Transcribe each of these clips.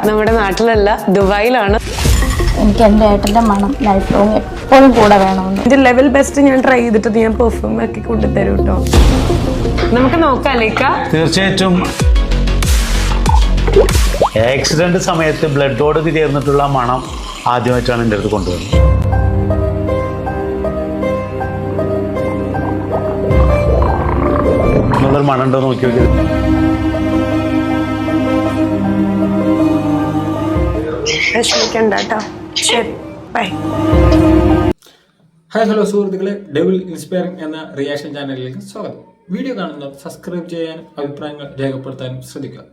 നമ്മുടെ നാട്ടിലല്ല, ദുബായിലാണ്. എനിക്ക് എൻ്റെ ഏട്ടൻ്റെ മണം ലൈഫ് ലോങ് എപ്പോഴും കൂടെ വേണമെന്ന്. ഇത് ലെവൽ ബെസ്റ്റ് ഞാൻ ട്രൈ ചെയ്തിട്ട് ഞാൻ പെർഫ്യൂം ആക്കി കൊണ്ടുതരും കേട്ടോ. നമുക്ക് നോക്കാം ലേക്ക. തീർച്ചയായിട്ടും ആക്സിഡന്റ് സമയത്ത് ബ്ലഡോട് ചേർന്നിട്ടുള്ള മണം ആദ്യമായിട്ടാണ് എൻ്റെ അടുത്ത് കൊണ്ടുവരുന്നത്. എന്നുള്ളൊരു മണം ഉണ്ടോ നോക്കി നോക്കിയത്. ശരി, ബൈ. ഹായ് ഹലോ സുഹൃത്തുക്കളെ, ഡെവിൾ ഇൻസ്പയറിംഗ് എന്ന റിയാക്ഷൻ ചാനലിലേക്ക് സ്വാഗതം. വീഡിയോ കാണുന്നവർ സബ്സ്ക്രൈബ് ചെയ്യാനും അഭിപ്രായങ്ങൾ രേഖപ്പെടുത്താനും ശ്രദ്ധിക്കുക.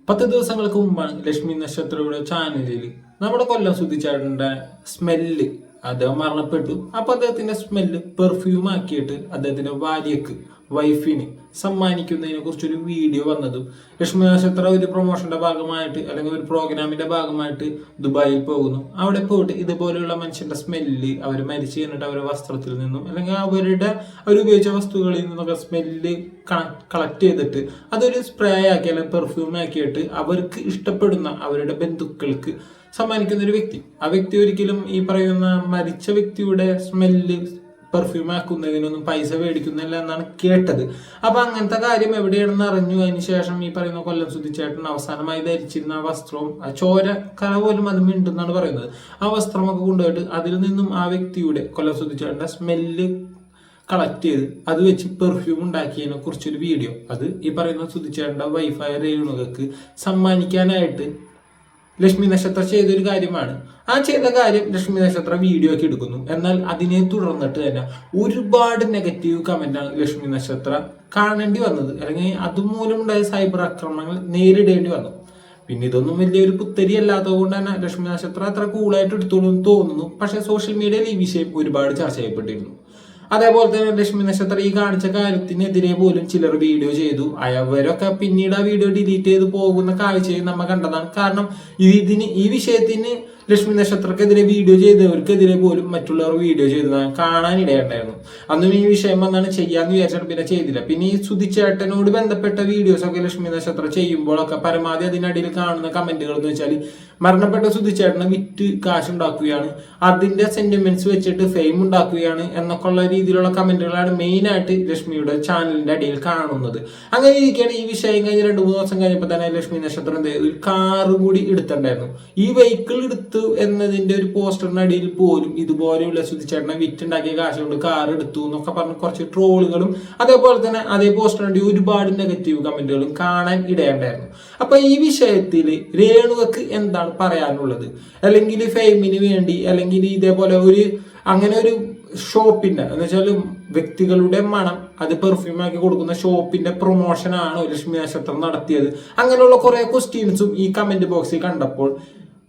10 ദിവസങ്ങൾക്ക് മുമ്പാണ് ലക്ഷ്മി നക്ഷത്രയുടെ ചാനലിൽ നമ്മുടെ കൊല്ലം സുധിച്ചേട്ടൻ്റെ സ്മെല്ല്, അദ്ദേഹം മരണപ്പെട്ടു. അപ്പോൾ അദ്ദേഹത്തിന്റെ സ്മെല്ല് പെർഫ്യൂം ആക്കിയിട്ട് അദ്ദേഹത്തിന്റെ ഭാര്യക്ക്, വൈഫിന് സമ്മാനിക്കുന്നതിനെ കുറിച്ചൊരു വീഡിയോ വന്നതും, ലക്ഷ്മി നക്ഷത്ര ഒരു പ്രൊമോഷന്റെ ഭാഗമായിട്ട് അല്ലെങ്കിൽ ഒരു പ്രോഗ്രാമിന്റെ ഭാഗമായിട്ട് ദുബായിൽ പോകുന്നു. അവിടെ പോയിട്ട് ഇതുപോലെയുള്ള മനുഷ്യന്റെ സ്മെല്ല്, അവർ മരിച്ചു കഴിഞ്ഞിട്ട് അവരുടെ വസ്ത്രത്തിൽ നിന്നും അല്ലെങ്കിൽ അവരുപയോഗിച്ച വസ്തുക്കളിൽ നിന്നൊക്കെ സ്മെല്ല് കളക്ട് ചെയ്തിട്ട് അതൊരു സ്പ്രേ ആക്കി അല്ലെങ്കിൽ പെർഫ്യൂം ആക്കിയിട്ട് അവർക്ക് ഇഷ്ടപ്പെടുന്ന അവരുടെ ബന്ധുക്കൾക്ക് സമ്മാനിക്കുന്ന ഒരു വ്യക്തി. ആ വ്യക്തി ഒരിക്കലും ഈ പറയുന്ന മരിച്ച വ്യക്തിയുടെ സ്മെല്ല് പെർഫ്യൂം ആക്കുന്നതിനൊന്നും പൈസ മേടിക്കുന്നില്ല എന്നാണ് കേട്ടത്. അപ്പൊ അങ്ങനത്തെ കാര്യം എവിടെയാണെന്ന് അറിഞ്ഞു. അതിനുശേഷം ഈ പറയുന്ന കൊല്ലം സുധിച്ചേട്ടൻ അവസാനമായി ധരിച്ചിരുന്ന ആ വസ്ത്രവും ആ ചോര കല പോലും അത് മിണ്ടെന്നാണ് പറയുന്നത്. ആ വസ്ത്രമൊക്കെ കൊണ്ടുപോയിട്ട് അതിൽ നിന്നും ആ വ്യക്തിയുടെ, കൊല്ലം സുധിച്ചേട്ടന്റെ സ്മെല്ല് കളക്ട് ചെയ്ത് അത് വെച്ച് പെർഫ്യൂം ഉണ്ടാക്കിയതിനെ കുറിച്ചൊരു വീഡിയോ, അത് ഈ പറയുന്ന സുധിച്ചേട്ടന്റെ വൈഫായ രേണുകക്ക് സമ്മാനിക്കാനായിട്ട് ലക്ഷ്മി നക്ഷത്ര ചെയ്തൊരു കാര്യമാണ്. ആ ചെയ്ത കാര്യം ലക്ഷ്മി നക്ഷത്ര വീഡിയോ ഒക്കെ എടുക്കുന്നു. എന്നാൽ അതിനെ തുടർന്നിട്ട് തന്നെ ഒരുപാട് നെഗറ്റീവ് കമന്റാണ് ലക്ഷ്മി നക്ഷത്ര കാണേണ്ടി വന്നത്, അല്ലെങ്കിൽ അതുമൂലമുണ്ടായ സൈബർ ആക്രമണങ്ങൾ നേരിടേണ്ടി വന്നു. പിന്നെ ഇതൊന്നും വലിയൊരു പുത്തരി അല്ലാത്തത് കൊണ്ട് തന്നെ ലക്ഷ്മി നക്ഷത്ര അത്ര കൂളായിട്ട് എടുത്തോളൂ എന്ന് തോന്നുന്നു. പക്ഷെ സോഷ്യൽ മീഡിയയിൽ ഈ വിഷയം ഒരുപാട് ചർച്ച ചെയ്യപ്പെട്ടിരുന്നു. അതേപോലെ തന്നെ ലക്ഷ്മി നക്ഷത്ര ഈ കാണിച്ച കാര്യത്തിനെതിരെ പോലും ചിലർ വീഡിയോ ചെയ്തു. അവരൊക്കെ പിന്നീട് ആ വീഡിയോ ഡിലീറ്റ് ചെയ്ത് പോകുന്ന കാഴ്ചയും നമ്മൾ കണ്ടതാണ്. കാരണം ഈ വിഷയത്തിന് ലക്ഷ്മി നക്ഷത്രക്കെതിരെ വീഡിയോ ചെയ്തവർക്കെതിരെ പോലും മറ്റുള്ളവർ വീഡിയോ ചെയ്തതാണ് കാണാനിടയുണ്ടായിരുന്നു. അന്നും ഈ വിഷയം വന്നാണ് ചെയ്യാന്ന് വിചാരിച്ചിട്ട് പിന്നെ ചെയ്തില്ല. പിന്നെ ഈ സുധിച്ചേട്ടനോട് ബന്ധപ്പെട്ട വീഡിയോസ് ഒക്കെ ലക്ഷ്മി നക്ഷത്ര ചെയ്യുമ്പോഴൊക്കെ പരമാവധി അതിനടിയിൽ കാണുന്ന കമന്റുകൾ എന്ന് വെച്ചാൽ മരണപ്പെട്ട സുധിച്ചേട്ടനെ വിറ്റ് കാശുണ്ടാക്കുകയാണ്, അതിന്റെ സെന്റിമെന്റ്സ് വെച്ചിട്ട് ഫെയിം ഉണ്ടാക്കുകയാണ് എന്നൊക്കെ ഉള്ള രീതിയിലുള്ള കമന്റുകളാണ് മെയിൻ ആയിട്ട് ലക്ഷ്മിയുടെ ചാനലിന്റെ അടിയിൽ കാണുന്നത്. അങ്ങനെ ഇരിക്കുകയാണ് ഈ വിഷയം കഴിഞ്ഞ് 2-3 ദിവസം കഴിഞ്ഞപ്പോൾ തന്നെ ലക്ഷ്മി നക്ഷത്രം ഒരു കാറ് കൂടി എടുത്തിട്ടുണ്ടായിരുന്നു. ഈ വെഹിക്കിൾ എടുത്ത് എന്നതിന്റെ ഒരു പോസ്റ്ററിന്റെ അടിയിൽ പോലും ഇതുപോലെയുള്ള സുധിച്ചേട്ടനെ വിറ്റുണ്ടാക്കിയ കാശ് കൊണ്ട് കാർ എടുത്തു എന്നൊക്കെ പറഞ്ഞ് കുറച്ച് ട്രോളുകളും അതേപോലെ തന്നെ അതേ പോസ്റ്ററിന്റെ ഒരുപാട് നെഗറ്റീവ് കമന്റുകളും കാണാൻ ഇടയുണ്ടായിരുന്നു. അപ്പൊ ഈ വിഷയത്തിൽ രേണുകക്ക് എന്താണ് പറയാനുള്ളത്? അല്ലെങ്കിൽ ഫെയിമിന് വേണ്ടി അല്ലെങ്കിൽ ഇതേപോലെ അങ്ങനെ ഒരു ഷോപ്പിന്റെ എന്ന് വെച്ചാൽ വ്യക്തികളുടെ മണം അത് പെർഫ്യൂം ആക്കി കൊടുക്കുന്ന ഷോപ്പിന്റെ പ്രൊമോഷൻ ആണോ ലക്ഷ്മി നക്ഷത്രം നടത്തിയത്? അങ്ങനെയുള്ള കുറെ ക്വസ്റ്റ്യൻസും ഈ കമന്റ് ബോക്സിൽ കണ്ടപ്പോൾ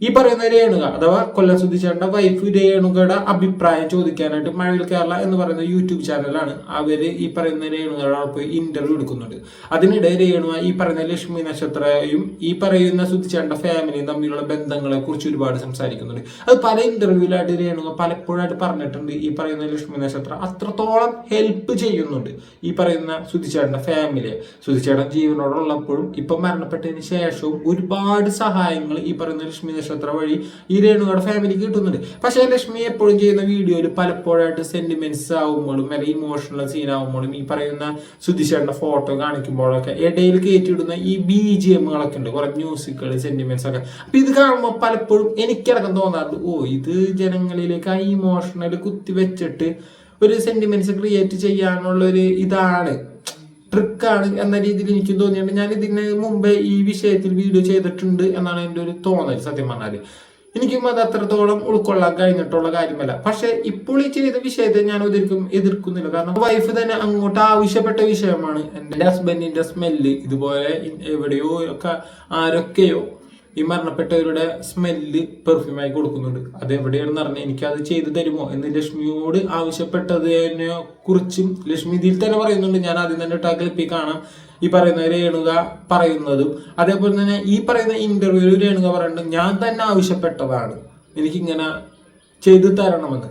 ഈ പറയുന്ന രേണുക അഥവാ കൊല്ലം സുധിച്ചേട്ടന്റെ വൈഫ് രേണുകയുടെ അഭിപ്രായം ചോദിക്കാനായിട്ട് മഴവിൽ കേരള എന്ന് പറയുന്ന യൂട്യൂബ് ചാനലാണ് അവര് ഈ പറയുന്ന രേണുകയുടെ പോയി ഇന്റർവ്യൂ എടുക്കുന്നുണ്ട്. അതിനിടെ രേണുക ഈ പറയുന്ന ലക്ഷ്മി നക്ഷത്രയും ഈ പറയുന്ന സുധിച്ചേട്ടന്റെ ഫാമിലിയും തമ്മിലുള്ള ബന്ധങ്ങളെ കുറിച്ച് ഒരുപാട് സംസാരിക്കുന്നുണ്ട്. അത് പല ഇന്റർവ്യൂലായിട്ട് രേണുക പലപ്പോഴായിട്ട് പറഞ്ഞിട്ടുണ്ട്. ഈ പറയുന്ന ലക്ഷ്മി നക്ഷത്ര അത്രത്തോളം ഹെൽപ്പ് ചെയ്യുന്നുണ്ട് ഈ പറയുന്ന സുധിച്ചേട്ടന്റെ ഫാമിലിയെ. സുധിച്ചേട്ടൻ ജീവനോടുള്ളപ്പോഴും ഇപ്പൊ മരണപ്പെട്ടതിന് ശേഷവും ഒരുപാട് സഹായങ്ങൾ ഈ പറയുന്ന ലക്ഷ്മി നക്ഷത്ര വഴി ഈ രേണുകയുടെ ഫാമിലിക്ക് കിട്ടുന്നുണ്ട്. പക്ഷേ ലക്ഷ്മി എപ്പോഴും ചെയ്യുന്ന വീഡിയോയിൽ പലപ്പോഴായിട്ട് സെന്റിമെന്റ്സ് ആവുമ്പോഴും അല്ലെങ്കിൽ ഇമോഷണൽ സീൻ ആവുമ്പോഴും ഈ പറയുന്ന സുധിച്ചേട്ടന്റെ ഫോട്ടോ കാണിക്കുമ്പോഴൊക്കെ ഇടയിൽ കയറ്റിയിടുന്ന ഈ BGMകളൊക്കെ ഉണ്ട്, കുറെ മ്യൂസിക്കുകൾ, സെന്റിമെന്റ്സ് ഒക്കെ. അപ്പൊ ഇത് കാണുമ്പോൾ പലപ്പോഴും എനിക്കടക്കം തോന്നാറുണ്ട്, ഇത് ജനങ്ങളിലേക്ക് ആ ഇമോഷണൽ കുത്തി വെച്ചിട്ട് ഒരു സെന്റിമെന്റ്സ് ക്രിയേറ്റ് ചെയ്യാനുള്ള ഒരു ഇതാണ്, ട്രിക്കാണ് എന്ന രീതിയിൽ എനിക്ക് തോന്നിയിട്ട് ഞാൻ ഇതിന് മുമ്പേ ഈ വിഷയത്തിൽ വീഡിയോ ചെയ്തിട്ടുണ്ട് എന്നാണ് എൻ്റെ ഒരു തോന്നൽ. സത്യം പറഞ്ഞാല് എനിക്കും അത് അത്രത്തോളം ഉൾക്കൊള്ളാൻ കഴിഞ്ഞിട്ടുള്ള കാര്യമല്ല. പക്ഷെ ഇപ്പോൾ ഈ ചെയ്ത വിഷയത്തെ ഞാൻ എതിർക്കുന്നില്ല. കാരണം വൈഫ് തന്നെ അങ്ങോട്ട് ആവശ്യപ്പെട്ട വിഷയമാണ്. എൻ്റെ ഹസ്ബൻഡിന്റെ സ്മെല്ല് ഇതുപോലെ എവിടെയോ ഒക്കെ ആരൊക്കെയോ ഈ മരണപ്പെട്ടവരുടെ സ്മെല്ല് പെർഫ്യൂമായി കൊടുക്കുന്നുണ്ട്. അത് എവിടെയാണെന്ന് പറഞ്ഞാൽ എനിക്കത് ചെയ്തു തരുമോ എന്ന് ലക്ഷ്മിയോട് ആവശ്യപ്പെട്ടതിനെ കുറിച്ചും ലക്ഷ്മി ഇതിൽ തന്നെ പറയുന്നുണ്ട്. ഞാൻ ആദ്യം തന്നെ ടാക്കിൽ കാണാം ഈ പറയുന്ന രേണുക പറയുന്നതും. അതേപോലെ തന്നെ ഈ പറയുന്ന ഇന്റർവ്യൂവിൽ രേണുക പറയുന്നുണ്ട്, ഞാൻ തന്നെ ആവശ്യപ്പെട്ടതാണ്, എനിക്കിങ്ങനെ ചെയ്തു തരണമെന്ന്.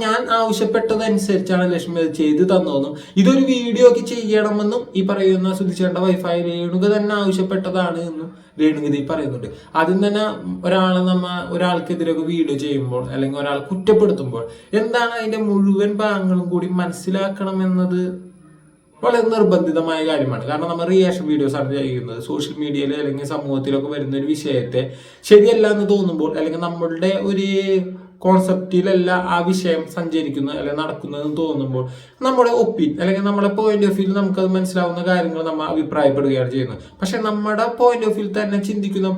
ഞാൻ ആവശ്യപ്പെട്ടതനുസരിച്ചാണ് ലക്ഷ്മി അത് ചെയ്തു തന്നതെന്നും ഇതൊരു വീഡിയോ ഒക്കെ ചെയ്യണമെന്നും ഈ പറയുന്ന സുധിച്ചേട്ടൻ്റെ വൈഫായ രേണുക തന്നെ ആവശ്യപ്പെട്ടതാണ് എന്നും രേണുക ഇത് പറയുന്നുണ്ട്. ആദ്യം തന്നെ ഒരാൾക്കെതിരൊക്കെ വീഡിയോ ചെയ്യുമ്പോൾ അല്ലെങ്കിൽ ഒരാൾ കുറ്റപ്പെടുത്തുമ്പോൾ എന്താണ് അതിന്റെ മുഴുവൻ ഭാഗങ്ങളും കൂടി മനസ്സിലാക്കണം എന്നത് വളരെ നിർബന്ധിതമായ കാര്യമാണ്. കാരണം നമ്മൾ റിയാക്ഷൻ വീഡിയോസ് ആണ് ചെയ്യുന്നത്. സോഷ്യൽ മീഡിയയിൽ അല്ലെങ്കിൽ സമൂഹത്തിലൊക്കെ വരുന്ന ഒരു വിഷയത്തെ ശരിയല്ല എന്ന് തോന്നുമ്പോൾ അല്ലെങ്കിൽ നമ്മളുടെ ഒരു കോൺസെപ്റ്റിലല്ല ആ വിഷയം സഞ്ചരിക്കുന്നത് അല്ലെങ്കിൽ നടക്കുന്നതെന്ന് തോന്നുമ്പോൾ നമ്മുടെ അല്ലെങ്കിൽ നമ്മുടെ പോയിന്റ് ഓഫ് വ്യൂ നമുക്കത് മനസ്സിലാവുന്ന കാര്യങ്ങൾ നമ്മൾ അഭിപ്രായപ്പെടുകയാണ് ചെയ്യുന്നത്. പക്ഷെ നമ്മുടെ പോയിന്റ് ഓഫ് വ്യൂ തന്നെ ചിന്തിക്കുന്ന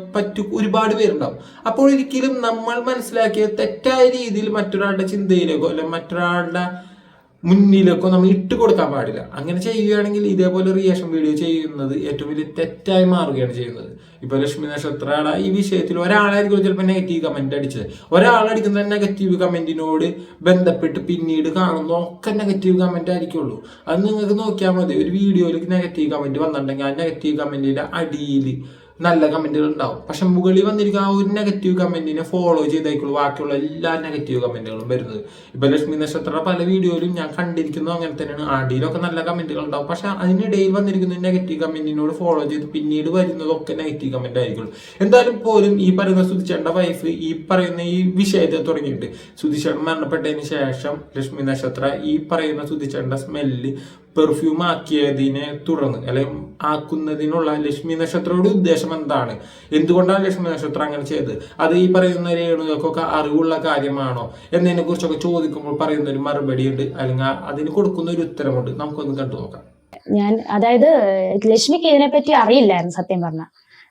ഒരുപാട് പേരുണ്ടാവും. അപ്പോൾ ഒരിക്കലും നമ്മൾ മനസ്സിലാക്കിയ തെറ്റായ രീതിയിൽ മറ്റൊരാളുടെ ചിന്തയിലേക്കോ അല്ലെങ്കിൽ മറ്റൊരാളുടെ മുന്നിലേക്കോ നമ്മൾ ഇട്ട് കൊടുക്കാൻ പാടില്ല. അങ്ങനെ ചെയ്യുകയാണെങ്കിൽ ഇതേപോലെ റിയാക്ഷൻ വീഡിയോ ചെയ്യുന്നത് ഏറ്റവും വലിയ തെറ്റായി മാറുകയാണ് ചെയ്യുന്നത്. ഇപ്പൊ ലക്ഷ്മി നക്ഷത്രയുടെ ഈ വിഷയത്തിൽ ഒരാളായിരിക്കും ചിലപ്പോൾ നെഗറ്റീവ് കമന്റ് അടിച്ചത്. ഒരാളടിക്കുന്ന നെഗറ്റീവ് കമന്റിനോട് ബന്ധപ്പെട്ട് പിന്നീട് കാണുന്ന ഒക്കെ നെഗറ്റീവ് കമന്റ് ആയിരിക്കുള്ളൂ. അത് നിങ്ങൾക്ക് നോക്കിയാൽ മതി. ഒരു വീഡിയോയിൽ നെഗറ്റീവ് കമന്റ് വന്നിട്ടുണ്ടെങ്കിൽ ആ നെഗറ്റീവ് കമന്റിന്റെ അടിയിൽ നല്ല കമന്റുകൾ ഉണ്ടാവും. പക്ഷെ മുകളിൽ വന്നിരിക്കുന്ന ആ ഒരു നെഗറ്റീവ് കമന്റിനെ ഫോളോ ചെയ്തേക്കുള്ളൂ ബാക്കിയുള്ള എല്ലാ നെഗറ്റീവ് കമന്റുകളും വരുന്നത്. ഇപ്പൊ ലക്ഷ്മി നക്ഷത്രയുടെ പല വീഡിയോയിലും ഞാൻ കണ്ടിരിക്കുന്നത് അങ്ങനെ തന്നെയാണ്. അടിയിലൊക്കെ നല്ല കമന്റുകൾ ഉണ്ടാവും. പക്ഷെ അതിനിടയിൽ വന്നിരിക്കുന്ന നെഗറ്റീവ് കമന്റിനോട് ഫോളോ ചെയ്ത് പിന്നീട് വരുന്നതൊക്കെ നെഗറ്റീവ് കമന്റ് ആയിരിക്കുള്ളൂ. എന്തായാലും പോലും ഈ പറയുന്ന സുധിച്ചേട്ടൻ്റെ വൈഫ് ഈ പറയുന്ന ഈ വിഷയത്തെ തുടങ്ങിയിട്ട് സുധിച്ചേട്ടൻ മരണപ്പെട്ടതിന് ശേഷം ലക്ഷ്മി നക്ഷത്ര ഈ പറയുന്ന സുധിച്ചേട്ടൻ്റെ സ്മെല്ല് പെർഫ്യൂം ആക്കിയതിനെ തുടർന്ന് അല്ലെങ്കിൽ ആക്കുന്നതിനുള്ള ലക്ഷ്മി നക്ഷത്രയുടെ ഉദ്ദേശം എന്താണ്, എന്തുകൊണ്ടാണ് ലക്ഷ്മി നക്ഷത്രം അങ്ങനെ ചെയ്തത്, അത് ഈ പറയുന്ന രേണുകൾക്കൊക്കെ അറിവുള്ള കാര്യമാണോ എന്നതിനെ കുറിച്ചൊക്കെ ചോദിക്കുമ്പോൾ പറയുന്ന ഒരു മറുപടി ഉണ്ട്, അല്ലെങ്കിൽ അതിന് കൊടുക്കുന്ന ഒരു ഉത്തരമുണ്ട്. നമുക്കൊന്ന് കണ്ടു നോക്കാം. അതായത് ലക്ഷ്മിക്ക് ഇതിനെപ്പറ്റി അറിയില്ലായിരുന്നു സത്യം പറഞ്ഞ.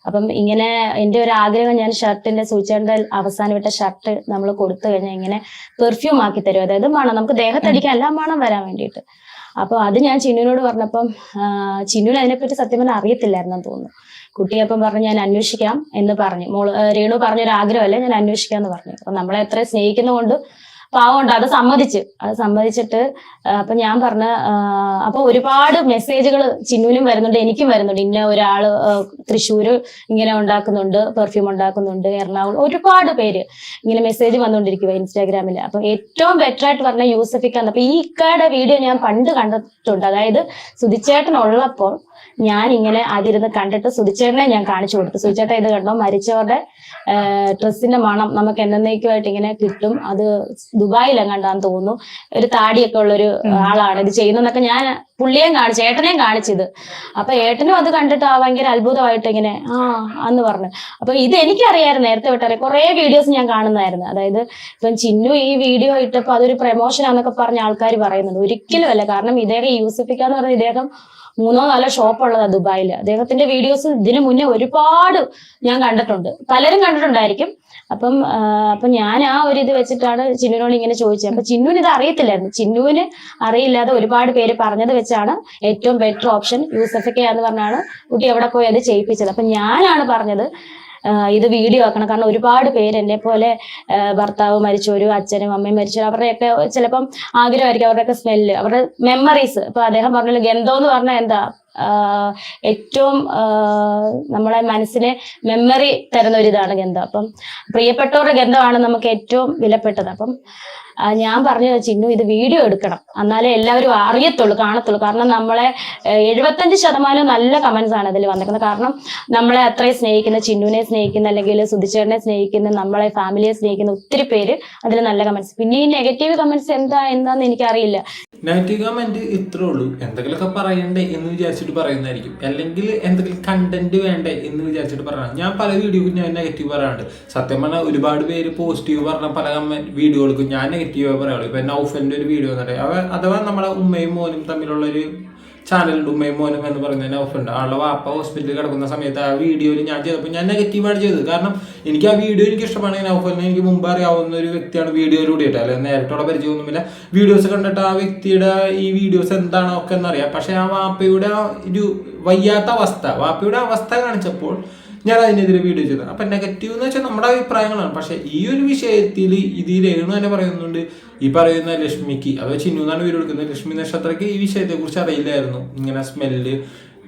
അപ്പം ഇങ്ങനെ എൻ്റെ ഒരു ആഗ്രഹം, ഞാൻ ഷർട്ടിന്റെ സൂചിച്ചേണ്ട അവസാനം വിട്ട ഷർട്ട് നമ്മൾ കൊടുത്തു കഴിഞ്ഞാൽ ഇങ്ങനെ പെർഫ്യൂം ആക്കി തരും. അതായത് മണം നമുക്ക് ദേഹത്തടിക്കാൻ എല്ലാം മണം വരാൻ വേണ്ടിയിട്ട്. അപ്പൊ അത് ഞാൻ ചിന്നുവിനോട് പറഞ്ഞപ്പം ചിന്നുവിന് അതിനെപ്പറ്റി സത്യം പറഞ്ഞാൽ അറിയത്തില്ലായിരുന്നെന്ന് തോന്നുന്നു. കുട്ടിയപ്പം പറഞ്ഞു ഞാൻ അന്വേഷിക്കാം എന്ന് പറഞ്ഞു. രേണു പറഞ്ഞൊരു ആഗ്രഹമല്ലേ, ഞാൻ അന്വേഷിക്കാന്ന് പറഞ്ഞു. അപ്പൊ നമ്മളെ എത്ര സ്നേഹിക്കുന്നതുകൊണ്ട് പാവമുണ്ട്, അത് സമ്മതിച്ചിട്ട് അപ്പൊ ഞാൻ പറഞ്ഞ അപ്പൊ ഒരുപാട് മെസ്സേജുകൾ ചിന്നുവിനും വരുന്നുണ്ട്, എനിക്കും വരുന്നുണ്ട്. ഇന്ന ഒരാള് തൃശ്ശൂര് ഇങ്ങനെ ഉണ്ടാക്കുന്നുണ്ട്, പെർഫ്യൂം ഉണ്ടാക്കുന്നുണ്ട്, എറണാകുളം ഒരുപാട് പേര് ഇങ്ങനെ മെസ്സേജ് വന്നുകൊണ്ടിരിക്കുക ഇൻസ്റ്റാഗ്രാമിൽ. അപ്പൊ ഏറ്റവും ബെറ്റർ ആയിട്ട് പറഞ്ഞ യൂസഫിക്കാന്ന്. അപ്പൊ ഈ ഇക്കയുടെ വീഡിയോ ഞാൻ പണ്ട് കണ്ടിട്ടുണ്ട്. അതായത് സുധിച്ചേട്ടനുള്ളപ്പോൾ ഞാൻ ഇങ്ങനെ അതിരുന്ന് കണ്ടിട്ട് സുധിച്ചേട്ടനെ ഞാൻ കാണിച്ചു കൊടുത്തു. സുധിച്ചേട്ടൻ ഇത് കണ്ടോ, മരിച്ചവരുടെ ഡ്രസ്സിന്റെ മണം നമുക്ക് എന്നേക്കുമായിട്ട് ഇങ്ങനെ കിട്ടും. അത് ദുബായിലെങ്ങാണ്ടാന്ന് തോന്നുന്നു. ഒരു താടിയൊക്കെ ഉള്ളൊരു ആളാണ് ഇത് ചെയ്യുന്നതെന്നൊക്കെ ഞാൻ പുള്ളിയേയും കാണിച്ചു, ഏട്ടനെയും കാണിച്ചത്. അപ്പൊ ഏട്ടനും അത് കണ്ടിട്ട് ഭയങ്കര അത്ഭുതമായിട്ട് ഇങ്ങനെ എന്ന് പറഞ്ഞു. അപ്പൊ ഇത് എനിക്കറിയായിരുന്നു, നേരത്തെ വിട്ടറിയാം. കുറെ വീഡിയോസ് ഞാൻ കാണുന്നതായിരുന്നു. അതായത് ഇപ്പം ചിന്നു ഈ വീഡിയോ ഇട്ടപ്പോ അതൊരു പ്രൊമോഷനാന്നൊക്കെ പറഞ്ഞ ആൾക്കാർ പറയുന്നുണ്ട്. ഒരിക്കലും അല്ല. കാരണം ഇദ്ദേഹം യൂസഫിക്കാന്ന് പറഞ്ഞ ഇദ്ദേഹം 3-4 ഷോപ്പുള്ളതാണ് ദുബായിൽ. അദ്ദേഹത്തിന്റെ വീഡിയോസ് ഇതിനു മുന്നേ ഒരുപാട് ഞാൻ കണ്ടിട്ടുണ്ട്, പലരും കണ്ടിട്ടുണ്ടായിരിക്കും. അപ്പൊ ഞാൻ ആ ഒരു ഇത് വെച്ചിട്ടാണ് ചിന്നുവിനോട് ഇങ്ങനെ ചോദിച്ചത്. അപ്പൊ ചിന്നുവിന് ഇത് അറിയത്തില്ലായിരുന്നു. ചിന്നുവിന് അറിയില്ലാതെ ഒരുപാട് പേര് പറഞ്ഞത് വെച്ചാണ് ഏറ്റവും ബെറ്റർ ഓപ്ഷൻ യൂസഫിക്കയാന്ന് പറഞ്ഞാണ് കുട്ടി അവിടെ പോയി അത് ചെയ്യിപ്പിച്ചത്. അപ്പൊ ഞാനാണ് പറഞ്ഞത് ഇത് വീഡിയോ ആക്കണം. കാരണം ഒരുപാട് പേര് എന്നെ പോലെ ഭർത്താവ് മരിച്ചവരും അച്ഛനും അമ്മയും മരിച്ചവരും അവരുടെയൊക്കെ ചിലപ്പം ആഗ്രഹമായിരിക്കും, അവരുടെയൊക്കെ സ്മെല്ല്, അവരുടെ മെമ്മറീസ്. ഇപ്പൊ അദ്ദേഹം പറഞ്ഞല്ലോ ഗന്ധം എന്ന് പറഞ്ഞാൽ എന്താ, ഏറ്റവും നമ്മളെ മനസ്സിനെ മെമ്മറി തരുന്ന ഒരു ഇതാണ് ഗന്ധം. അപ്പം പ്രിയപ്പെട്ടവരുടെ ഗന്ധമാണ് നമുക്ക് ഏറ്റവും വിലപ്പെട്ടത്. അപ്പം ഞാൻ പറഞ്ഞു ചിന്നു ഇത് വീഡിയോ എടുക്കണം, എന്നാലേ എല്ലാവരും അറിയത്തുള്ളൂ, കാണത്തുള്ളൂ. കാരണം നമ്മളെ 75% നല്ല കമന്റ്സ് ആണ് അതിൽ വന്നിരിക്കുന്നത്. കാരണം നമ്മളെ അത്രയും സ്നേഹിക്കുന്ന, ചിന്നുവിനെ സ്നേഹിക്കുന്ന, അല്ലെങ്കിൽ സുധിച്ചേട്ടനെ സ്നേഹിക്കുന്ന, നമ്മളെ ഫാമിലിയെ സ്നേഹിക്കുന്ന ഒത്തിരി പേര് അതിൽ നല്ല കമന്റ്സ്. പിന്നെ ഈ നെഗറ്റീവ് കമന്റ്സ് എന്താന്ന് എനിക്കറിയില്ല. നെഗറ്റീവ് കമന്റ് ഇത്രേ ഉള്ളൂ, എന്തെങ്കിലുമൊക്കെ പറയണ്ടേ എന്ന് വിചാരിച്ചിട്ട് പറയുന്നതായിരിക്കും, അല്ലെങ്കിൽ എന്തെങ്കിലും കണ്ടന്റ് വേണ്ടേ എന്ന് വിചാരിച്ചിട്ട് പറയണം. ഞാൻ പല വീഡിയോക്കും ഞാൻ നെഗറ്റീവ് പറയാറുണ്ട്. സത്യം പറഞ്ഞാൽ ഒരുപാട് പേര് പോസിറ്റീവ് പറഞ്ഞ പല വീഡിയോകൾക്കും ഞാൻ നെഗറ്റീവ് പറയാറുള്ളൂ. ഇപ്പൊ നൗഫലിന്റെ ഒരു വീഡിയോ അഥവാ നമ്മുടെ ഉമ്മയും മോനും തമ്മിലുള്ള ഒരു ചാനലുണ്ട്, ഉമ്മയും മോനും എന്ന് പറയുന്ന നൗഫലുണ്ട്. ആളുടെ വാപ്പ ഹോസ്പിറ്റലിൽ കിടക്കുന്ന സമയത്ത് ആ വീഡിയോയിൽ ഞാൻ ചെയ്തപ്പോൾ ഞാൻ നെഗറ്റീവാണ് ചെയ്തത്. കാരണം എനിക്ക് ആ വീഡിയോ എനിക്ക് ഇഷ്ടമാണ്. നൗഫലിനെ എനിക്ക് മുമ്പ് അറിയാവുന്ന ഒരു വ്യക്തിയാണ് വീഡിയോയിലൂടെയിട്ട്, അല്ലെങ്കിൽ നേരിട്ടുള്ള പരിചയമൊന്നുമില്ല. വീഡിയോസ് കണ്ടിട്ട് ആ വ്യക്തിയുടെ ഈ വീഡിയോസ് എന്താണോ ഒക്കെ എന്നറിയാം. പക്ഷെ ആ വാപ്പയുടെ ഒരു വയ്യാത്ത അവസ്ഥ, വാപ്പയുടെ അവസ്ഥ കാണിച്ചപ്പോൾ ഞാൻ അതിനെതിരെ വീഡിയോ ചെയ്തത്. അപ്പൊ നെഗറ്റീവ് എന്ന് വെച്ചാൽ നമ്മുടെ അഭിപ്രായങ്ങളാണ്. പക്ഷെ ഈ ഒരു വിഷയത്തിൽ ഇത് രേണു തന്നെ പറയുന്നുണ്ട്, ഈ പറയുന്ന ലക്ഷ്മിക്ക്, അത് ചിന്നു എന്നാണ് വീഡിയോ എടുക്കുന്നത്, ലക്ഷ്മി നക്ഷത്രയ്ക്ക് ഈ വിഷയത്തെ കുറിച്ച് അറിയില്ലായിരുന്നു. ഇങ്ങനെ സ്മെല്ല്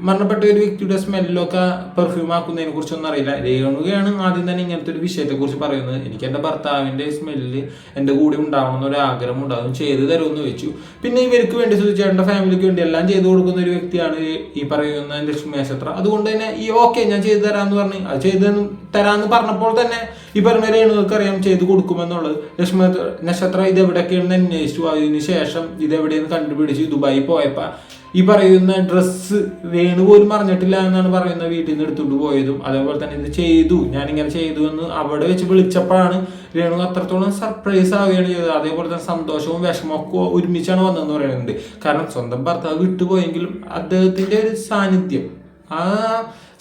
മരണപ്പെട്ട ഒരു വ്യക്തിയുടെ സ്മെല്ലൊക്കെ പെർഫ്യൂം ആക്കുന്നതിനെ കുറിച്ചൊന്നും അറിയില്ല. രേണുകയാണ് ആദ്യം തന്നെ ഇങ്ങനത്തെ ഒരു വിഷയത്തെ കുറിച്ച് പറയുന്നത്. എനിക്ക് എൻ്റെ ഭർത്താവിൻ്റെ സ്മെല്ല് എൻ്റെ കൂടെ ഉണ്ടാവണമെന്ന് ഒരു ആഗ്രഹം ഉണ്ടാകും, ചെയ്തു തരുമെന്ന് വെച്ചു. പിന്നെ ഇവർക്ക് വേണ്ടി സുധിച്ചേട്ടൻ്റെ ഫാമിലിക്ക് വേണ്ടി എല്ലാം ചെയ്തു കൊടുക്കുന്ന ഒരു വ്യക്തിയാണ് ഈ പറയുന്ന ലക്ഷ്മി നക്ഷത്ര. അതുകൊണ്ട് തന്നെ ഈ ഓക്കെ ഞാൻ ചെയ്തു തരാമെന്ന് പറഞ്ഞ് അത് ചെയ്ത് തരാമെന്ന് പറഞ്ഞപ്പോൾ തന്നെ ഈ പറഞ്ഞ രേണുകൾക്ക് അറിയാം ചെയ്ത് കൊടുക്കുമെന്നുള്ളത്. ലക്ഷ്മി നക്ഷത്ര ഇതെവിടെയൊക്കെയാണെന്ന് അന്വേഷിച്ചു. അതിന് ശേഷം ഇതെവിടെയെന്ന് കണ്ടുപിടിച്ച് ദുബായി പോയപ്പോൾ ഈ പറയുന്ന ഡ്രസ്സ് രേണു പോലും അറിഞ്ഞിട്ടില്ല എന്നാണ് പറയുന്നത്. വീട്ടിൽ നിന്ന് എടുത്തുകൊണ്ട് പോയതും അതേപോലെ തന്നെ ഇത് ചെയ്തു, ഞാനിങ്ങനെ ചെയ്തു എന്ന് അവിടെ വെച്ച് വിളിച്ചപ്പോഴാണ് രേണു അത്രത്തോളം സർപ്രൈസ് ആവുകയാണ് ചെയ്തത്. അതേപോലെ തന്നെ സന്തോഷവും വിഷമമൊക്കെ ഒരുമിച്ചാണ് വന്നതെന്ന് പറയുന്നുണ്ട്. കാരണം സ്വന്തം ഭർത്താവ് വിട്ടുപോയെങ്കിലും അദ്ദേഹത്തിൻ്റെ ഒരു സാന്നിധ്യം ആ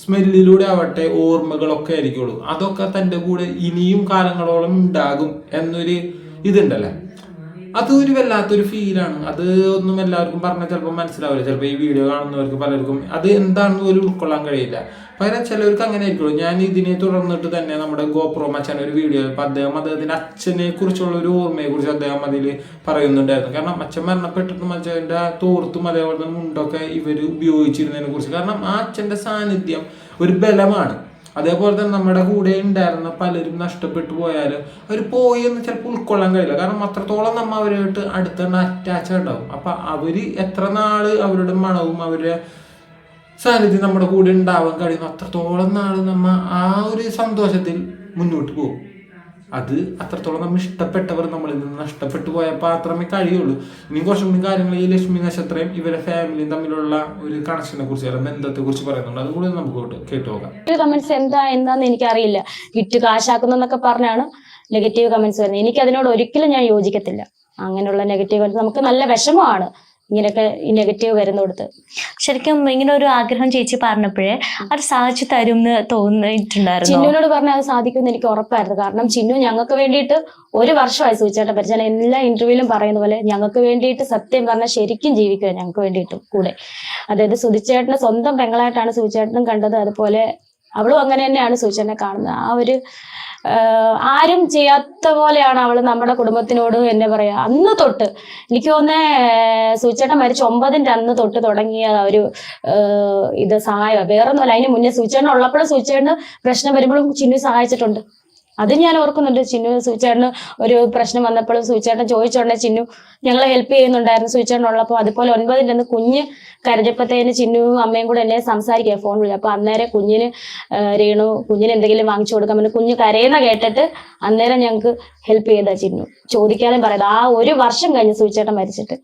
സ്മെല്ലിലൂടെ ആവട്ടെ ഓർമ്മകളൊക്കെ ആയിരിക്കുള്ളൂ, അതൊക്കെ തൻ്റെ കൂടെ ഇനിയും കാലങ്ങളോളം ഉണ്ടാകും എന്നൊരു ഇതുണ്ടല്ലേ, അതൊരു വല്ലാത്തൊരു ഫീലാണ്. അത് ഒന്നും എല്ലാവർക്കും പറഞ്ഞാൽ ചിലപ്പോൾ മനസ്സിലാവില്ല. ചിലപ്പോൾ ഈ വീഡിയോ കാണുന്നവർക്ക് പലർക്കും അത് എന്താണെന്ന് പോലും ഉൾക്കൊള്ളാൻ കഴിയില്ല. പകരം ചിലവർക്ക് അങ്ങനെ ആയിരിക്കുള്ളൂ. ഞാൻ ഇതിനെ തുടർന്നിട്ട് തന്നെ നമ്മുടെ ഗോപ്രോ മച്ചാൻ ഒരു വീഡിയോ അപ്പോൾ അദ്ദേഹത്തിൻ്റെ അച്ഛനെ കുറിച്ചുള്ള ഒരു ഓർമ്മയെ കുറിച്ച് അദ്ദേഹം അതിൽ പറയുന്നുണ്ടായിരുന്നു. കാരണം അച്ഛൻ മരണപ്പെട്ടിട്ടും അച്ഛൻ്റെ തോർത്തും അതേപോലെ തന്നെ മുണ്ടൊക്കെ ഇവർ ഉപയോഗിച്ചിരുന്നതിനെ കുറിച്ച്. കാരണം ആ അച്ഛൻ്റെ സാന്നിധ്യം ഒരു ബലമാണ്. അതേപോലെ തന്നെ നമ്മുടെ കൂടെ ഉണ്ടായിരുന്ന പലരും നഷ്ടപ്പെട്ടു പോയാലും അവർ പോയി എന്ന് ചിലപ്പോൾ ഉൾക്കൊള്ളാൻ കഴിയില്ല. കാരണം അത്രത്തോളം നമ്മൾ അവരായിട്ട് അടുത്തുള്ള അറ്റാച്ച് ഉണ്ടാവും. അപ്പം അവർ എത്ര നാള് അവരുടെ മണവും അവരുടെ സാന്നിധ്യം നമ്മുടെ കൂടെ ഉണ്ടാവാൻ കഴിയുന്നു അത്രത്തോളം നാള് നമ്മൾ ആ ഒരു സന്തോഷത്തിൽ മുന്നോട്ട് പോകും. അത് അത്രത്തോളം നമ്മൾ ഇഷ്ടപ്പെട്ടവർ നമ്മളിൽ നിന്ന് നഷ്ടപ്പെട്ടു പോയാൽ മാത്രമേ കഴിയുള്ളൂ. ഇനിയും കുറച്ചും കൂടി കാര്യങ്ങൾ ഈ ലക്ഷ്മി നക്ഷത്രയും ഇവരുടെ ഫാമിലിയും തമ്മിലുള്ള ഒരു കണക്ഷനെ കുറിച്ച് ബന്ധത്തെ കുറിച്ച് പറയുന്നുണ്ട്. അതുകൂടി നമുക്ക് കേട്ടു നോക്കാം. കമന്റ്സ് എന്താന്ന് എനിക്കറിയില്ല. ഗിറ്റ് കാശാക്കുന്നൊക്കെ പറഞ്ഞാണ് നെഗറ്റീവ് കമന്റ്സ് വരുന്നത്. എനിക്ക് അതിനോട് ഒരിക്കലും ഞാൻ യോജിക്കത്തില്ല. അങ്ങനെയുള്ള നെഗറ്റീവ് കമന്റ്സ് നമുക്ക് നല്ല വിഷമമാണ് ഇങ്ങനെയൊക്കെ ഈ നെഗറ്റീവ് വരുന്നിടത്ത്. ശരിക്കും ഇങ്ങനെ ഒരു ആഗ്രഹം ചേച്ചി പറഞ്ഞപ്പോഴേ അത് സാധിച്ചു തരും എന്ന് തോന്നിയിട്ടുണ്ടായിരുന്നു. ചിന്നുവിനോട് പറഞ്ഞാൽ അത് സാധിക്കുമെന്ന് എനിക്ക് ഉറപ്പായിരുന്നു. കാരണം ചിന്നു ഞങ്ങൾക്ക് വേണ്ടിയിട്ട് ഒരു വർഷമായി സൂചിച്ചേട്ടൻ പരിചയം. എല്ലാ ഇന്റർവ്യൂവിലും പറയുന്ന പോലെ ഞങ്ങൾക്ക് വേണ്ടിയിട്ട് സത്യം പറഞ്ഞാൽ ശരിക്കും ജീവിക്കുക ഞങ്ങൾക്ക് വേണ്ടിയിട്ടും കൂടെ. അതായത് സുധിച്ചേട്ടനെ സ്വന്തം പെങ്ങളായിട്ടാണ് സുധിച്ചേട്ടനും കണ്ടത്. അതുപോലെ അവളും അങ്ങനെ തന്നെയാണ് സുധിച്ചേട്ടനെ കാണുന്നത്. ആ ഒരു ആരും ചെയ്യാത്ത പോലെയാണ് അവള് നമ്മുടെ കുടുംബത്തിനോട് എന്നെ പറയാ. അന്ന് തൊട്ട് എനിക്ക് തോന്നുന്നേ സൂചേട്ടൻ മരിച്ച 9-ന്റെ അന്ന് തൊട്ട് തുടങ്ങിയ ഒരു ഇത് സഹായം വേറൊന്നുമല്ല. അതിന് മുന്നേ സൂചേട്ടൻ ഉള്ളപ്പോഴും സൂചേട്ടന് പ്രശ്നം വരുമ്പോഴും ചിന്നു സഹായിച്ചിട്ടുണ്ട്. അത് ഞാൻ ഓർക്കുന്നുണ്ട്. ചിന്നു സൂചേട്ടന് ഒരു പ്രശ്നം വന്നപ്പോഴും സൂചേട്ടൻ ചോദിച്ചോണ്ടേ ചിന്നു ഞങ്ങളെ ഹെൽപ്പ് ചെയ്യുന്നുണ്ടായിരുന്നു സൂചേട്ടൻ ഉള്ളപ്പോൾ. അതുപോലെ 9-ന്റെ അന്ന് കുഞ്ഞ് കരഞ്ഞപ്പത്തേന് ചിന്നുവും അമ്മയും കൂടെ എന്നെ സംസാരിക്കുക ഫോൺ വിളി. അപ്പൊ അന്നേരം കുഞ്ഞിന് കുഞ്ഞിന് എന്തെങ്കിലും വാങ്ങിച്ചു കൊടുക്കാൻ പറ്റും. കുഞ്ഞ് കരയുന്ന കേട്ടിട്ട് അന്നേരം ഞങ്ങൾക്ക് ഹെൽപ്പ് ചെയ്താ ചിന്നു. ചോദിക്കാതെ പറയുന്നത് ആ ഒരു വർഷം കഴിഞ്ഞ് സൂചേട്ടൻ മരിച്ചിട്ട്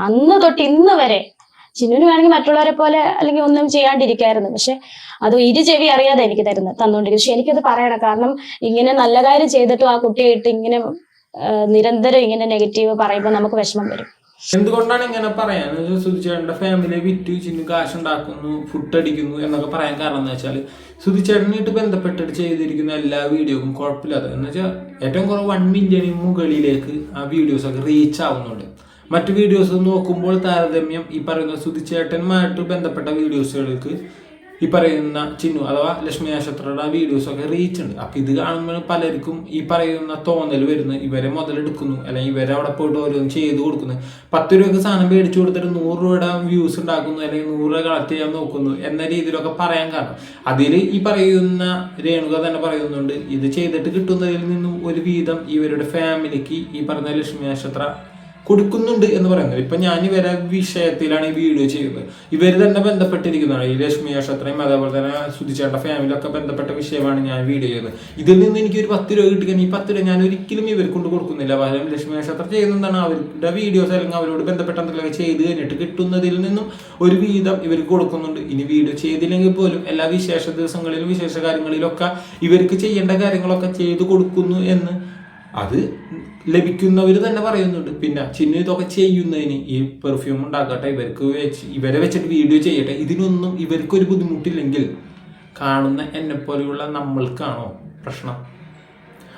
അന്ന് തൊട്ട് ഇന്ന് വരെ ചിന്നുവിന് വേണമെങ്കിൽ മറ്റുള്ളവരെ പോലെ അല്ലെങ്കിൽ ഒന്നും ചെയ്യാണ്ടിരിക്കായിരുന്നു. പക്ഷെ അത് ചെവി അറിയാതെ എനിക്ക് തന്നുകൊണ്ടിരിക്കും. പക്ഷെ എനിക്കത് പറയണം. കാരണം ഇങ്ങനെ നല്ല കാര്യം ചെയ്തിട്ടും ആ കുട്ടിയായിട്ട് ഇങ്ങനെ നിരന്തരം ഇങ്ങനെ നെഗറ്റീവ് പറയുമ്പോൾ നമുക്ക് വിഷമം വരും. എന്തുകൊണ്ടാണ് ഇങ്ങനെ പറയാൻ സുധിച്ചേട്ടന്റെ ഫാമിലിയെ വിറ്റ് ചിന്നു കാശുണ്ടാക്കുന്നു, ഫുഡ് അടിക്കുന്നു എന്നൊക്കെ പറയാൻ കാരണം എന്ന് വെച്ചാൽ സുധിച്ചേട്ടനായിട്ട് ബന്ധപ്പെട്ടിട്ട് ചെയ്തിരിക്കുന്ന എല്ലാ വീഡിയോക്കും കുഴപ്പമില്ലാതെ എന്ന് വെച്ചാൽ ഏറ്റവും കുറവ് 1 മില്യണിന് മുകളിലേക്ക് ആ വീഡിയോസൊക്കെ റീച്ച് ആവുന്നുണ്ട്. മറ്റു വീഡിയോസ് നോക്കുമ്പോൾ താരതമ്യം ഈ പറയുന്ന സുധിച്ചേട്ടനുമായിട്ട് ബന്ധപ്പെട്ട വീഡിയോസുകൾക്ക് ഈ പറയുന്ന ചിന്നു അഥവാ ലക്ഷ്മി നക്ഷത്രയുടെ വീഡിയോസൊക്കെ റീച്ച് ഉണ്ട്. അപ്പം ഇത് കാണുമ്പോൾ പലർക്കും ഈ പറയുന്ന തോന്നൽ വരുന്നു ഇവരെ മുതലെടുക്കുന്നു, അല്ലെങ്കിൽ ഇവരെ അവിടെ പോയിട്ട് ഓരോന്നും ചെയ്ത് കൊടുക്കുന്നു. 10 രൂപയ്ക്ക് സാധനം മേടിച്ചു കൊടുത്തിട്ട് 100 രൂപയുടെ വ്യൂസ് ഉണ്ടാക്കുന്നു, അല്ലെങ്കിൽ 100 രൂപ കളക്ട് ചെയ്യാൻ നോക്കുന്നു എന്ന രീതിയിലൊക്കെ പറയാൻ കാരണം അതിൽ ഈ പറയുന്ന രേണുക തന്നെ പറയുന്നുണ്ട് ഇത് ചെയ്തിട്ട് കിട്ടുന്നതിൽ നിന്നും ഒരു വീതം ഇവരുടെ ഫാമിലിക്ക് ഈ പറയുന്ന ലക്ഷ്മി നക്ഷത്ര കൊടുക്കുന്നുണ്ട് എന്ന് പറയുന്നത്. ഇപ്പൊ ഞാൻ ഇവരെ വിഷയത്തിലാണ് ഈ വീഡിയോ ചെയ്യുന്നത്. ഇവർ തന്നെ ബന്ധപ്പെട്ടിരിക്കുന്നതാണ് ഈ ലക്ഷ്മി നക്ഷത്രയും അതേപോലെ തന്നെ സുധിച്ചേട്ട ഫാമിലിയൊക്കെ ബന്ധപ്പെട്ട വിഷയമാണ് ഞാൻ വീഡിയോ ചെയ്യുന്നത്. ഇതിൽ നിന്ന് എനിക്ക് ഒരു 10 രൂപ കിട്ടിക്കാൻ ഈ 10 രൂപ ഞാൻ ഒരിക്കലും ഇവർ കൊണ്ട് കൊടുക്കുന്നില്ല. പകരം ലക്ഷ്മി നക്ഷത്രം ചെയ്യുന്നതാണ് അവരുടെ വീഡിയോസ് അല്ലെങ്കിൽ അവരോട് ബന്ധപ്പെട്ട എന്തെങ്കിലും ചെയ്ത് കഴിഞ്ഞിട്ട് കിട്ടുന്നതിൽ നിന്നും ഒരു വീതം ഇവർക്ക് കൊടുക്കുന്നുണ്ട്. ഇനി വീഡിയോ ചെയ്തില്ലെങ്കിൽ പോലും എല്ലാ വിശേഷ ദിവസങ്ങളിലും വിശേഷ കാര്യങ്ങളിലൊക്കെ ഇവർക്ക് ചെയ്യേണ്ട കാര്യങ്ങളൊക്കെ ചെയ്തു കൊടുക്കുന്നു എന്ന് അത് ലഭിക്കുന്നവർ തന്നെ പറയുന്നുണ്ട്. പിന്നെ ചിന്നു ഇതൊക്കെ ചെയ്യുന്നതിന് ഈ പെർഫ്യൂം ഉണ്ടാക്കട്ടെ, ഇവരെ വെച്ചിട്ട് വീഡിയോ ചെയ്യട്ടെ, ഇതിനൊന്നും ഇവർക്കൊരു ബുദ്ധിമുട്ടില്ലെങ്കിൽ കാണുന്ന എന്നെ പോലെയുള്ള നമ്മൾക്കാണോ പ്രശ്നം?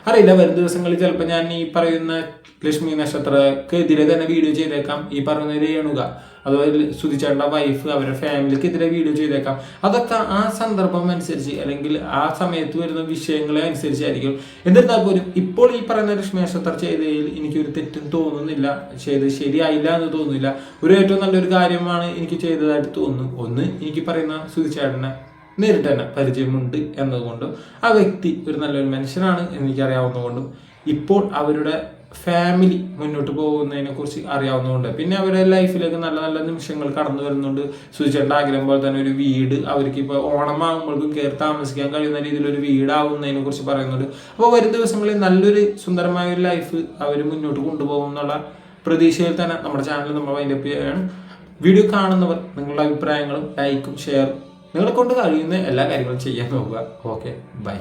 അറിയില്ല, വരും ദിവസങ്ങളിൽ ചിലപ്പോൾ ഞാൻ ഈ പറയുന്ന ലക്ഷ്മി നക്ഷത്രക്കെതിരെ തന്നെ വീഡിയോ ചെയ്തേക്കാം. ഈ പറയുന്ന രേണുക അതുപോലെ സുധിച്ചേട്ടൻ്റെ വൈഫ് അവരുടെ ഫാമിലിക്കെതിരെ വീഡിയോ ചെയ്തേക്കാം. അതൊക്കെ ആ സന്ദർഭം അനുസരിച്ച് അല്ലെങ്കിൽ ആ സമയത്ത് വരുന്ന വിഷയങ്ങളെ അനുസരിച്ചായിരിക്കും. എന്നിരുന്നാൽ പോലും ഇപ്പോൾ ഈ പറയുന്ന ലക്ഷ്മി നക്ഷത്രം ചെയ്തതിൽ എനിക്കൊരു തെറ്റും തോന്നുന്നില്ല, ചെയ്ത് ശരിയായില്ല എന്ന് തോന്നുന്നില്ല. ഒരു ഏറ്റവും നല്ലൊരു കാര്യമാണ് എനിക്ക് ചെയ്തതായിട്ട് തോന്നുന്നു. ഒന്ന്, എനിക്ക് പറയുന്ന സുധിച്ചേട്ടനെ നേരിട്ട് തന്നെ പരിചയമുണ്ട് എന്നതുകൊണ്ടും ആ വ്യക്തി ഒരു നല്ലൊരു മനുഷ്യനാണ് എനിക്കറിയാവുന്നതുകൊണ്ടും ഇപ്പോൾ അവരുടെ ഫാമിലി മുന്നോട്ട് പോകുന്നതിനെ കുറിച്ച് അറിയാവുന്നതുകൊണ്ട് പിന്നെ അവരുടെ ലൈഫിലേക്ക് നല്ല നല്ല നിമിഷങ്ങൾ കടന്നു വരുന്നുണ്ട്. സുധിച്ചേട്ടൻ്റെ ആഗ്രഹം പോലെ തന്നെ ഒരു വീട് അവർക്ക് ഇപ്പോൾ ഓണമാകുമ്പോഴേക്കും കയറി താമസിക്കാൻ കഴിയുന്ന രീതിയിലൊരു വീടാവുന്നതിനെ കുറിച്ച് പറയുന്നുണ്ട്. അപ്പോൾ വരും ദിവസങ്ങളിൽ നല്ലൊരു സുന്ദരമായ ഒരു ലൈഫ് അവർ മുന്നോട്ട് കൊണ്ടുപോകും എന്നുള്ള പ്രതീക്ഷയിൽ തന്നെ നമ്മുടെ ചാനൽ നമ്മൾ വൈൻഡപ്പ് ചെയ്യുകയാണ്. വീഡിയോ കാണുന്നവർ നിങ്ങളുടെ അഭിപ്രായങ്ങളും ലൈക്കും ഷെയറും നിങ്ങളെ കൊണ്ട് കഴിയുന്ന എല്ലാ കാര്യങ്ങളും ചെയ്യാൻ നോക്കുക. Okay, by.